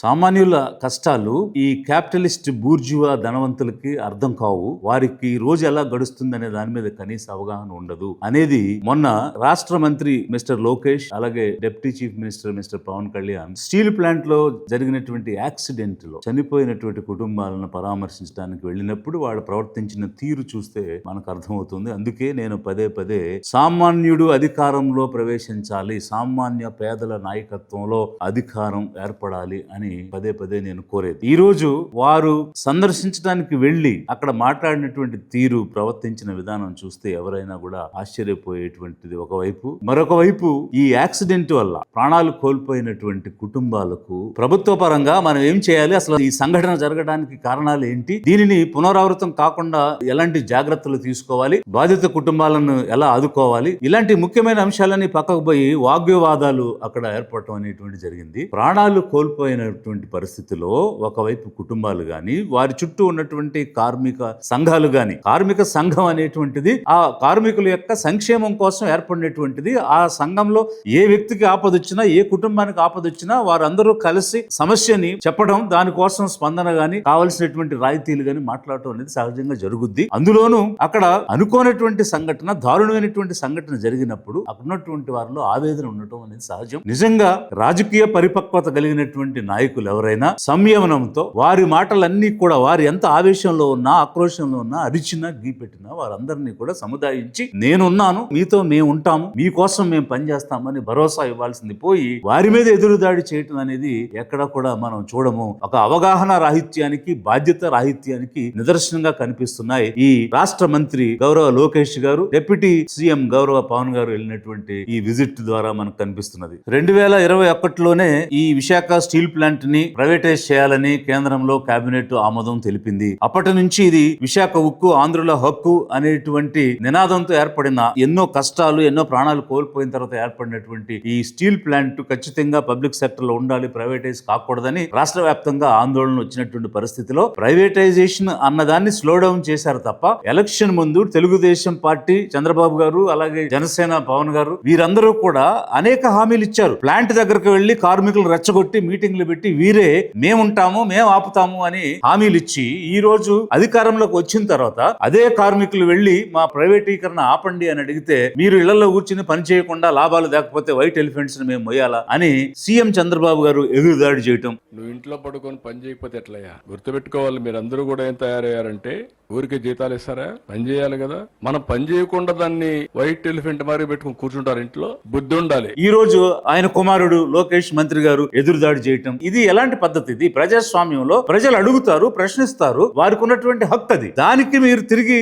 సామాన్యుల కష్టాలు ఈ క్యాపిటలిస్ట్ బూర్జువా ధనవంతులకి అర్థం కావు. వారికి రోజు ఎలా గడుస్తుంది అనే దాని మీద కనీస అవగాహన ఉండదు అనేది మొన్న రాష్ట్ర మంత్రి మిస్టర్ లోకేష్, అలాగే deputy chief minister mister Pavan Kalyan steel plant లో జరిగినటువంటి యాక్సిడెంట్ లో చనిపోయినటువంటి కుటుంబాలను పరామర్శించడానికి వెళ్ళినప్పుడు వాళ్ళు ప్రవర్తించిన తీరు చూస్తే మనకు అర్థమవుతుంది. అందుకే నేను పదే పదే సామాన్యుడు అధికారంలో ప్రవేశించాలి, సామాన్య పేదల నాయకత్వంలో అధికారం ఏర్పడాలి అని పదే పదే నేను కోరేది. ఈ రోజు వారు సందర్శించడానికి వెళ్లి అక్కడ మాట్లాడినటువంటి తీరు, ప్రవర్తించిన విధానం చూస్తే ఎవరైనా కూడా ఆశ్చర్యపోయేటువంటిది ఒకవైపు. మరొక వైపు ఈ యాక్సిడెంట్ వల్ల ప్రాణాలు కోల్పోయినటువంటి కుటుంబాలకు ప్రభుత్వ పరంగా మనం ఏం చేయాలి, అసలు ఈ సంఘటన జరగడానికి కారణాలు ఏంటి, దీనిని పునరావృతం కాకుండా ఎలాంటి జాగ్రత్తలు తీసుకోవాలి, బాధిత కుటుంబాలను ఎలా ఆదుకోవాలి, ఇలాంటి ముఖ్యమైన అంశాలని పక్కకు పోయి వాగ్వివాదాలు అక్కడ ఏర్పడటం అనేటువంటి జరిగింది. ప్రాణాలు కోల్పోయినటువంటి పరిస్థితిలో ఒకవైపు కుటుంబాలు గాని, వారి చుట్టూ ఉన్నటువంటి కార్మిక సంఘాలు గాని, కార్మిక సంఘం అనేటువంటిది ఆ కార్మికుల యొక్క సంక్షేమం కోసం ఏర్పడినటువంటిది. ఆ సంఘంలో ఏ వ్యక్తికి ఆపదొచ్చినా, ఏ కుటుంబానికి ఆపదొచ్చినా వారందరూ కలిసి సమస్యని చెప్పడం, దానికోసం స్పందన గాని, కావలసినటువంటి రాయితీలు గాని మాట్లాడటం అనేది సహజంగా జరుగుద్ది. అందులోనూ అక్కడ అనుకోనటువంటి సంఘటన, దారుణమైనటువంటి సంఘటన జరిగినప్పుడు అక్కడున్నటువంటి వారిలో ఆవేదన ఉండటం అనేది సహజం. నిజంగా రాజకీయ పరిపక్వత కలిగినటువంటి నాయకులు ఎవరైనా సంయమనంతో వారి మాటలన్నీ కూడా, వారు ఎంత ఆవేశంలో ఉన్నా, ఆక్రోశంలో ఉన్నా, అరిచినా, గీపెట్టినా వారందరినీ కూడా సముదాయించి నేనున్నాను, మీతో మేము ఉంటాము, మీకోసం మేము పనిచేస్తామని భరోసా ఇవ్వాల్సింది పోయి వారి మీద ఎదురుదాడి చేయటం అనేది ఎక్కడ కూడా మనం చూడము. ఒక అవగాహన రాహిత్యానికి, బాధ్యత రాహిత్యానికి నిదర్శనంగా కనిపిస్తున్నాయి ఈ రాష్ట్ర మంత్రి గౌరవ లోకేష్ గారు, డిప్యూటీ సీఎం గౌరవ పవన్ గారు వెళ్ళినటువంటి ఈ విజిట్ ద్వారా మనకు కనిపిస్తున్నది. 2021లోనే ఈ విశాఖ స్టీల్ ప్లాంట్ ని ప్రైవేటైజ్ చేయాలని కేంద్రంలో కేబినెట్ ఆమోదం తెలిపింది. అప్పటి నుంచి ఇది విశాఖ ఉక్కు, ఆంధ్రుల హక్కు అనేటువంటి నినాదంతో ఏర్పడిన, ఎన్నో కష్టాలు, ఎన్నో ప్రాణాలు కోల్పోయిన తర్వాత ఏర్పడినటువంటి ఈ స్టీల్ ప్లాంట్ ఖచ్చితంగా పబ్లిక్ సెక్టర్ లో ఉండాలి, ప్రైవేటైజ్ కాకూడదని రాష్ట్ర వ్యాప్తంగా ఆందోళన వచ్చినటువంటి పరిస్థితిలో ప్రైవేటైజేషన్ అన్నదాన్ని స్లో డౌన్ చేశారు తప్ప, ఎలక్షన్ ముందు తెలుగుదేశం పార్టీ చంద్రబాబు గారు, అలాగే జనసేన పవన్ గారు వీరందరూ కూడా అనేక హామీలు ఇచ్చారు. ప్లాంట్ దగ్గరకు వెళ్లి కార్మికులు రెచ్చగొట్టి మీటింగ్లు పెట్టి వీరే మేముంటాము, మేము ఆపుతాము అని హామీలు ఇచ్చి, ఈ రోజు అధికారంలోకి వచ్చిన తర్వాత అదే కార్మికులు వెళ్లి మా ప్రైవేటీకరణ ఆపండి అని అడిగితే, మీరు ఇళ్లలో కూర్చుని పని చేయకుండా లాభాలు లేకపోతే వైట్ ఎలిఫెంట్స్ ని మేము మొయ్యాలా అని సీఎం చంద్రబాబు గారు ఎదురుదాడి చేయటం. నువ్వు ఇంట్లో పడుకొని పని చేయకపోతే ఎట్లయ్యా? గుర్తుపెట్టుకోవాలి, మీరు అందరూ కూడా ఏం తయారయ్యారంటే ఊరికే జీతాలు ఇస్తారా? పని చేయాలి కదా. మనం పని చేయకుండా దాన్ని వైట్ ఎలిఫెంట్ మారి పెట్టుకుని కూర్చుంటారు. ఇంట్లో బుద్ధి ఉండాలి. ఈ రోజు ఆయన కుమారుడు లోకేష్ మంత్రి గారు ఎదురుదాడి చేయటం, ఇది ఎలాంటి పద్ధతి? ఇది ప్రజాస్వామ్యంలో ప్రజలు అడుగుతారు, ప్రశ్నిస్తారు, వారికి ఉన్నటువంటి హక్కు అది. దానికి మీరు తిరిగి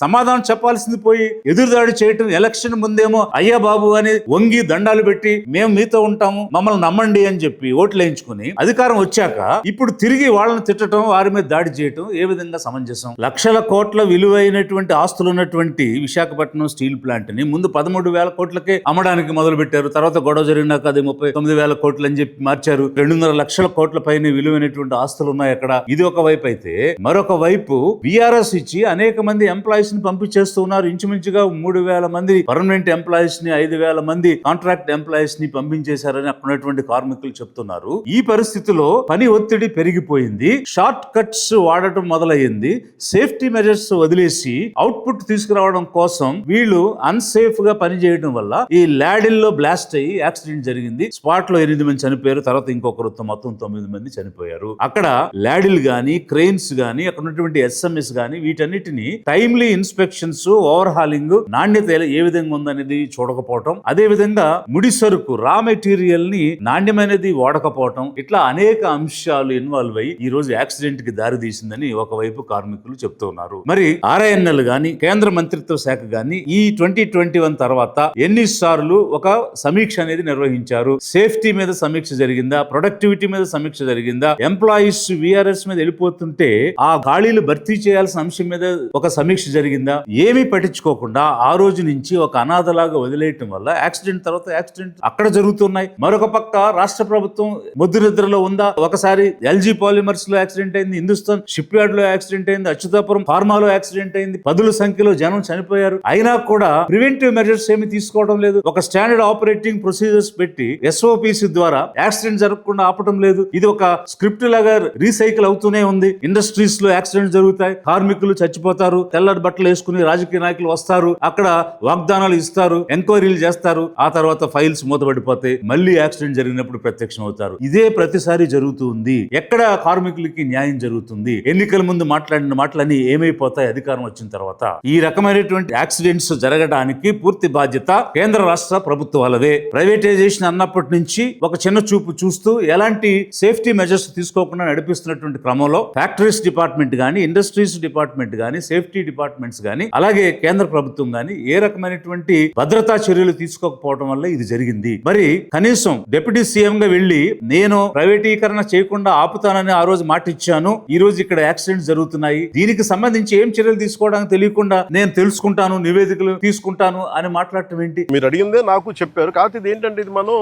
సమాధానం చెప్పాల్సింది పోయి ఎదురుదాడి చేయటం, ఎలక్షన్ ముందేమో అయ్యా బాబు అని వంగి దండాలు పెట్టి మేము మీతో ఉంటాము, మమ్మల్ని నమ్మండి అని చెప్పి ఓట్లు వేయించుకుని అధికారం వచ్చాక ఇప్పుడు తిరిగి వాళ్ళని తిట్టడం, వారి మీద దాడి చేయటం ఏ విధంగా సమంజసం? లక్షల కోట్ల విలువైనటువంటి ఆస్తులు ఉన్నటువంటి విశాఖపట్నం స్టీల్ ప్లాంట్ ని ముందు 13,000 కోట్లకే అమ్మడానికి మొదలు పెట్టారు. తర్వాత గొడవ జరిగినాక అది 39,000 కోట్లు అని చెప్పి మార్చారు. 2.5 లక్షల కోట్ల పైన విలువైనటువంటి ఆస్తులు ఉన్నాయి అక్కడ. ఇది ఒక వైపు అయితే, మరొక వైపు బీఆర్ఎస్ ఇచ్చి అనేక మంది ఎంప్లాయీస్ ని పంపించేస్తూ ఉన్నారు. ఇంచుమించుగా 3,000 మంది పర్మనెంట్ ఎంప్లాయీస్ ని, 5,000 మంది కాంట్రాక్ట్ ఎంప్లాయీస్ ని పంపించేశారని అక్కడ ఉన్నటువంటి కార్మికులు చెప్తున్నారు. ఈ పరిస్థితిలో పని ఒత్తిడి పెరిగిపోయింది, షార్ట్ కట్స్ వాడటం మొదలయ్యింది. సేఫ్టీ మెజర్స్ వదిలేసి అవుట్పుట్ తీసుకురావడం కోసం వీళ్ళు అన్సేఫ్ గా పనిచేయడం వల్ల ఈ ల్యాడిల్లో బ్లాస్ట్ అయ్యి యాక్సిడెంట్ జరిగింది. స్పాట్ లో 8 మంది చనిపోయారు. తర్వాత ఇంకొకరు మొత్తం 9 మంది చనిపోయారు. అక్కడ ల్యాడిల్ గానీ, క్రెయిన్స్ గానీ, అక్కడ ఉన్నటువంటి ఎస్ఎంఎస్ గానీ, వీటన్నిటిని టైమ్లీ ఇన్స్పెక్షన్స్, ఓవర్ హాలింగ్, నాణ్యత ఏ విధంగా ఉందనేది చూడకపోవటం, అదే విధంగా ముడి సరుకు, రా మెటీరియల్ ని నాణ్యమైనది వాడకపోవటం, ఇట్లా అనేక అంశాలు ఇన్వాల్వ్ అయ్యి ఈ రోజు యాక్సిడెంట్ కి దారి తీసిందని ఒకవైపు కార్మికులు చెప్తున్నారు. మరి ఆర్ఐఎన్ఎల్ గాని, కేంద్ర మంత్రిత్వ శాఖ గాని ఈ 2021 తర్వాత ఎన్నిసార్లు ఒక సమీక్ష అనేది నిర్వహించారు? సేఫ్టీ మీద సమీక్ష జరిగిందా? ప్రొడక్టివిటీ మీద సమీక్ష జరిగిందా? ఎంప్లాయీస్ విఆర్ఎస్ మీద వెళ్ళిపోతుంటే ఆ ఖాళీలు భర్తీ చేయాల్సిన అంశం మీద ఒక సమీక్ష జరిగిందా? ఏమీ పట్టించుకోకుండా ఆ రోజు నుంచి ఒక అనాథలాగా వదిలేయటం వల్ల యాక్సిడెంట్ తర్వాత యాక్సిడెంట్ అక్కడ జరుగుతున్నాయి. మరొక పక్క రాష్ట్ర ప్రభుత్వం ముద్దు నిద్రలో ఉందా? ఒకసారి ఎల్జీ పాలిమర్స్ లో యాక్సిడెంట్ అయింది, హిందుస్థాన్ షిప్ యార్డ్ లో యాక్సిడెంట్ అయింది, అచ్యుతాపురం ఫార్మాలో యాక్సిడెంట్ అయింది, 10ల సంఖ్యలో జనం చనిపోయారు. అయినా కూడా ప్రివెంటివ్ మెజర్స్ ఏమి తీసుకోవడం లేదు. ఒక స్టాండర్డ్ ఆపరేటింగ్ ప్రొసీజర్స్ పెట్టి SOPs పాలసీ ద్వారా యాక్సిడెంట్ జరగకుండా ఆపటం లేదు. ఇది ఒక స్క్రిప్ట్ లాగా రీసైకిల్ అవుతూనే ఉంది. ఇండస్ట్రీస్ లో యాక్సిడెంట్ జరుగుతాయి, కార్మికులు చచ్చిపోతారు, తెల్లటి బట్టలు వేసుకుని రాజకీయ నాయకులు వస్తారు, అక్కడ వాగ్దానాలు ఇస్తారు, ఎంక్వైరీలు చేస్తారు, ఆ తర్వాత ఫైల్స్ మూతపడిపోతాయి, మళ్ళీ యాక్సిడెంట్ జరిగినప్పుడు ప్రత్యక్షం అవుతారు. ఇదే ప్రతిసారి జరుగుతుంది. ఎక్కడ కార్మికులకి న్యాయం జరుగుతుంది? ఎన్నికల ముందు మాట్లాడిన మాటలన్నీ ఏమైపోతాయి అధికారం వచ్చిన తర్వాత? ఈ రకమైనటువంటి యాక్సిడెంట్స్ జరగడానికి పూర్తి బాధ్యత కేంద్ర రాష్ట్ర ప్రభుత్వాలదే. ప్రైవేటైజేషన్ అన్నప్పటి నుంచి ఒక చిన్న చూపు చూస్తూ ఎలాంటి సేఫ్టీ మెజర్స్ తీసుకోకుండా నడిపిస్తున్నటువంటి క్రమంలో ఫ్యాక్టరీస్ డిపార్ట్మెంట్ గానీ, ఇండస్ట్రీస్ డిపార్ట్మెంట్ గానీ, సేఫ్టీ డిపార్ట్మెంట్స్ గానీ, అలాగే కేంద్ర ప్రభుత్వం గానీ ఏ రకమైనటువంటి భద్రతా చర్యలు తీసుకోకపోవడం వల్ల ఇది జరిగింది. మరి కనీసం డిప్యూటీ సీఎం గా వెళ్లి నేను ప్రైవేటీకరణ చేయకుండా ఆపుతానని ఆ రోజు మాట ఇచ్చాను, ఈ రోజు ఇక్కడ యాక్సిడెంట్స్ జరుగుతున్నాయి, దీనికి సంబంధించి ఏం చర్యలు తీసుకోవడానికి తెలియకుండా నేను తెలుసుకుంటాను, నివేదికలు తీసుకుంటాను అని మాట్లాడటం ఏంటి? మీరు అడిగిందే నాకు చెప్పారు. కాకపోతే ఇది ఏంటంటే ఇది మనం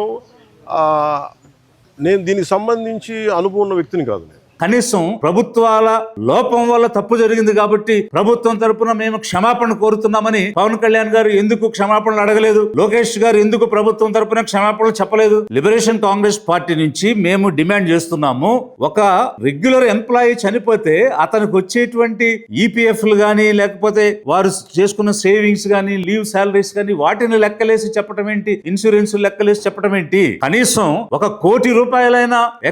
నేను దీనికి సంబంధించి అనుభవం ఉన్న వ్యక్తిని కాదు. కనీసం ప్రభుత్వాల లోపం వల్ల తప్పు జరిగింది కాబట్టి ప్రభుత్వం తరపున మేము క్షమాపణ కోరుతున్నామని పవన్ కళ్యాణ్ గారు ఎందుకు క్షమాపణలు అడగలేదు? లోకేష్ గారు ఎందుకు ప్రభుత్వం తరపున క్షమాపణలు చెప్పలేదు? లిబరేషన్ కాంగ్రెస్ పార్టీ నుంచి మేము డిమాండ్ చేస్తున్నాము, ఒక రెగ్యులర్ ఎంప్లాయీ చనిపోతే అతనికి వచ్చేటువంటి ఈపీఎఫ్లు గానీ, లేకపోతే వారు చేసుకున్న సేవింగ్స్ గానీ, లీవ్ శాలరీస్ గానీ, వాటిని లెక్కలేసి చెప్పడం ఏంటి? ఇన్సూరెన్స్ లెక్కలేసి చెప్పడం ఏంటి? కనీసం ₹1 కోటి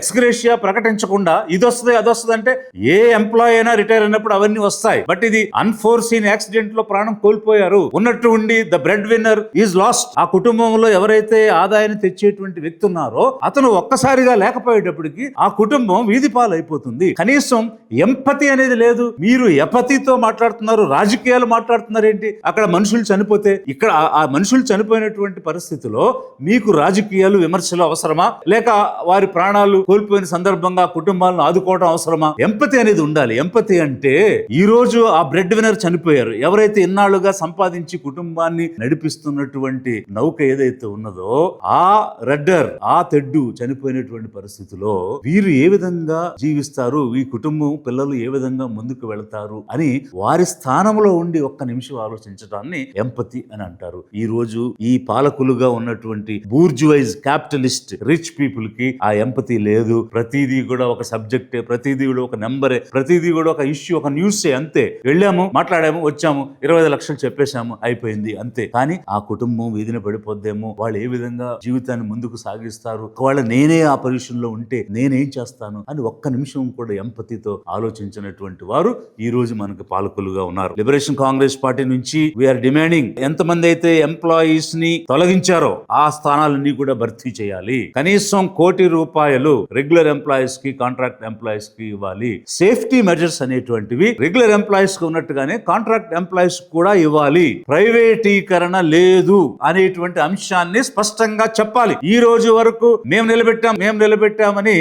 ఎక్స్గ్రేషియా ప్రకటించకుండా ఇది వస్తుంది అది వస్తుంది అంటే ఏ ఎంప్లాయీ అయినా రిటైర్ అయినప్పుడు అవన్నీ వస్తాయి. బట్ ఇది అన్ఫోర్సీన్ యాక్సిడెంట్ లో ప్రాణం కోల్పోయారు. ఉన్నట్టు ఉండి the bread winner is lost. ఆ కుటుంబంలో ఎవరైతే ఆదాయాన్ని తెచ్చేటువంటి వ్యక్తి ఉన్నారో అతను ఒక్కసారిగా లేకపోయేటప్పటికి ఆ కుటుంబం వీధి పాలైపోతుంది. కనీసం ఎంపతి అనేది లేదు. మీరు ఎపతితో మాట్లాడుతున్నారు, రాజకీయాలు మాట్లాడుతున్నారు ఏంటి? అక్కడ మనుషులు చనిపోతే, ఇక్కడ ఆ మనుషులు చనిపోయినటువంటి పరిస్థితిలో మీకు రాజకీయాలు విమర్శలు అవసరమా? లేక వారి ప్రాణాలు కోల్పోయిన సందర్భంగా కుటుంబాలను ఆదుకోవడం అవసరమా? ఎంపతి అనేది ఉండాలి. ఎంపతి అంటే ఈ రోజు ఆ బ్రెడ్ విన్నర్ చనిపోయారు, ఎవరైతే ఇన్నాళ్లుగా సంపాదించి కుటుంబాన్ని నడిపిస్తున్నటువంటి నౌక ఏదైతే ఉన్నదో ఆ రెడ్డర్, ఆ తెడ్డు చనిపోయినటువంటి పరిస్థితిలో వీరు ఏ విధంగా జీవిస్తారు, ఈ కుటుంబం పిల్లలు ఏ విధంగా ముందుకు వెళతారు అని వారి స్థానంలో ఉండి ఒక్క నిమిషం ఆలోచించడాన్ని ఎంపతి అని అంటారు. ఈ రోజు ఈ పాలకులుగా ఉన్నటువంటి బూర్జువైజ్ క్యాపిటలిస్ట్ రిచ్ పీపుల్ కి ఆ ఎంపతి లేదు. ప్రతిదీ కూడా ఒక సబ్జెక్టే, ప్రతిదీ కూడా ఒక నెంబరే, ప్రతిదీ కూడా ఒక ఇష్యూ, ఒక న్యూసే. అంతే, వెళ్ళాము, మాట్లాడాము, వచ్చాము, 25 లక్షలు చెప్పేశాము, అయిపోయింది, అంతే. కానీ ఆ కుటుంబం వీధిన పడిపోద్దేమో, వాళ్ళు ఏ విధంగా జీవితాన్ని ముందుకు సాగిస్తారు, ఒకవేళ నేనే ఆ పొజిషన్ లో ఉంటే నేనేం చేస్తాను అని ఒక్క నిమిషం కూడా ఎంపతితో ఆలోచించినటువంటి వారు ఈ రోజు మనకు పాలకులుగా ఉన్నారు. లిబరేషన్ కాంగ్రెస్ పార్టీ నుంచి వీఆర్ డిమాండింగ్, ఎంతమంది అయితే ఎంప్లాయీస్ ని తొలగించారో ఆ స్థానాలన్నీ కూడా భర్తీ చేయాలి. కనీసం ₹1 కోటి రెగ్యులర్ ఎంప్లాయీస్ కి, కాంట్రాక్ట్ ఎంప్లాయీస్ కి ఇవ్వాలి. సేఫ్టీ మెజర్స్ అనేటువంటివి రెగ్యులర్ ఎంప్లాయీస్ కి ఉన్నట్టుగానే కాంట్రాక్ట్ ఎంప్లాయీస్ కూడా ఇవ్వాలి. ప్రైవేటీకరణ లేదు అనేటువంటి అంశాన్ని స్పష్టంగా చెప్పాలి. ఈ రోజు వరకు మేము నిలబెట్టామని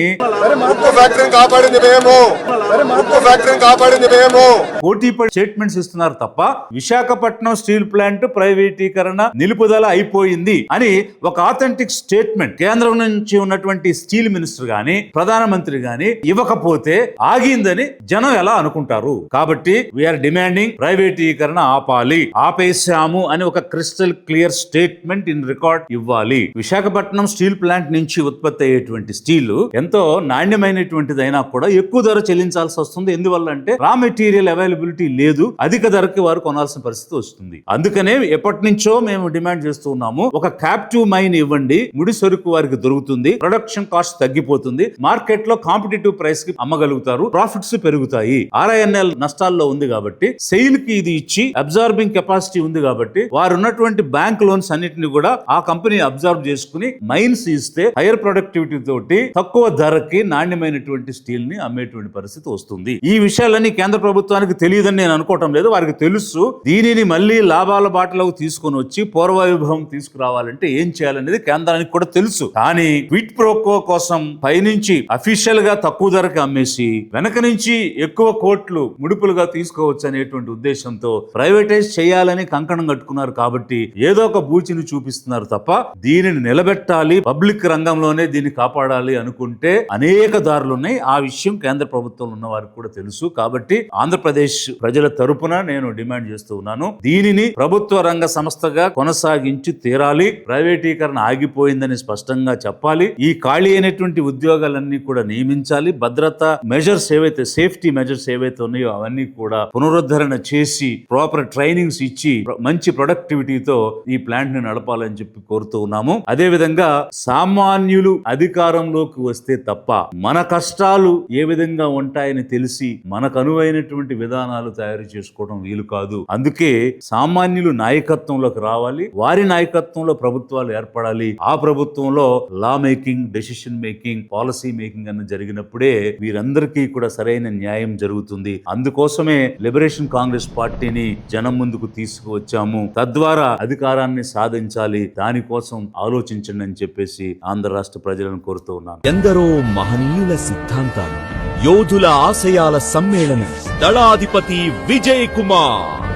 పోటీపడి స్టేట్మెంట్స్ ఇస్తున్నారు తప్ప విశాఖపట్నం స్టీల్ ప్లాంట్ ప్రైవేటీకరణ నిలుపుదల అయిపోయింది అని ఒక ఆథెంటిక్ స్టేట్మెంట్ కేంద్రం నుంచి ఉన్నటువంటి స్టీల్ మినిస్టర్ గాని, ప్రధానమంత్రి గాని ఇవ్వకపోతే ఆగిందని జనం ఎలా అనుకుంటారు? కాబట్టి వీఆర్ డిమాండింగ్ ప్రైవేటీకరణ ఆపాలి, ఆపేశాము అని ఒక crystal clear statement in record ఇవ్వాలి. విశాఖపట్నం స్టీల్ ప్లాంట్ నుంచి ఉత్పత్తి అయ్యేటువంటి స్టీల్ ఎంతో నాణ్యమైనటువంటిది అయినా కూడా ఎక్కువ ధర చెల్లించాల్సి వస్తుంది. ఎందువల్ల అంటే రా మెటీరియల్ అవైలబిలిటీ లేదు, అధిక ధరకి వారు కొనాల్సిన పరిస్థితి వస్తుంది. అందుకనే ఎప్పటి నుంచో మేము డిమాండ్ చేస్తూ ఉన్నాము, ఒక క్యాప్టివ్ మైన్ ఇవ్వండి, ముడి సరుకు వారికి దొరుకుతుంది, ప్రొడక్షన్ కాస్ట్ తగ్గిపోతుంది, మార్కెట్ లో కాంపిటేటివ్ ప్రైస్ కి అమ్మగలుగుతారు, ప్రాఫిట్స్ పెరుగుతాయి. RINL నష్టాల్లో ఉంది కాబట్టి సెయిల్ కి ఇది ఇచ్చి అబ్జార్బింగ్ కెపాసిటీ ఉంది కాబట్టి వారు ఉన్నటువంటి బ్యాంక్ లోన్స్ అన్నిటిని కూడా ఆ కంపెనీ అబ్జార్బ్ చేసుకుని మైన్స్ ఇస్తే హైయర్ ప్రొడక్టివిటీ తోటి తక్కువ ధరకి నాణ్యమైనటువంటి స్టీల్ ని అమ్మేటువంటి పరిస్థితి వస్తుంది. ఈ విషయాలన్నీ కేంద్ర ప్రభుత్వానికి తెలియదని నేను అనుకోవటం లేదు, వారికి తెలుసు. దీనిని మళ్ళీ లాభాల బాటలోకి తీసుకొని వచ్చి పూర్వవైభవం తీసుకురావాలంటే ఏం చేయాలనేది కేంద్రానికి కూడా తెలుసు. కానీ క్విట్ ప్రోకో కోసం పైనుంచి అఫీషియల్ గా తక్కువ ధర ధరకి అమ్మేసి వెనక నుంచి ఎక్కువ కోట్లు ముడుపులుగా తీసుకోవచ్చు అనేటువంటి ఉద్దేశంతో ప్రైవేటైజ్ చేయాలని కంకణం కట్టుకున్నారు. కాబట్టి ఏదో ఒక బూచిని చూపిస్తున్నారు తప్ప దీనిని నిలబెట్టాలి, పబ్లిక్ రంగంలోనే దీన్ని కాపాడాలి అనుకుంటే అనేక దారులు ఉన్నాయి. ఆ విషయం కేంద్ర ప్రభుత్వంలో ఉన్న వారికి కూడా తెలుసు. కాబట్టి ఆంధ్రప్రదేశ్ ప్రజల తరపున నేను డిమాండ్ చేస్తూ ఉన్నాను, దీనిని ప్రభుత్వ రంగ సంస్థగా కొనసాగించి తీరాలి. ప్రైవేటీకరణ ఆగిపోయిందని స్పష్టంగా చెప్పాలి. ఈ ఖాళీ అయినటువంటి ఉద్యోగాలన్నీ కూడా నియమించాలి. భద్రతా మెజర్స్ ఏవైతే, సేఫ్టీ మెజర్స్ ఏవైతే ఉన్నాయో అవన్నీ కూడా పునరుద్ధరణ చేసి ప్రాపర్ ట్రైనింగ్స్ ఇచ్చి మంచి ప్రొడక్టివిటీతో ఈ ప్లాంట్ ని నడపాలని చెప్పి కోరుతూ ఉన్నాము. అదే విధంగా సామాన్యులు అధికారంలోకి వస్తే తప్ప మన కష్టాలు ఏ విధంగా ఉంటాయని తెలిసి మనకు అనువైనటువంటి విధానాలు తయారు చేసుకోవడం వీలు కాదు. అందుకే సామాన్యులు నాయకత్వంలోకి రావాలి, వారి నాయకత్వంలో ప్రభుత్వాలు ఏర్పడాలి. ఆ ప్రభుత్వంలో లా making, decision making, policy making అన్న జరిగినప్పుడే వీరందరికీ కూడా సరైన న్యాయం జరుగుతుంది. అందుకోసమే లిబరేషన్ కాంగ్రెస్ పార్టీని జనం ముందుకు తీసుకువచ్చాము. తద్వారా అధికారాన్ని సాధించాలి. దానికోసం ఆలోచించండి అని చెప్పేసి ఆంధ్ర రాష్ట్ర ప్రజలను కోరుతూ ఉన్నాను. ఎందరో మహనీయుల సిద్ధాంతాలు, యోధుల ఆశయాల సమ్మేళనం. దళాధిపతి విజయ్ కుమార్,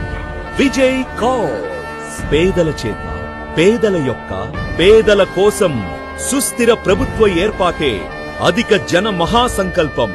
విజయ్ కాజ్. పేదల చేత, పేదల యొక్క, పేదల కోసం సుస్థిర ప్రభుత్వ ఏర్పాటే అధిక జన మహాసంకల్పం.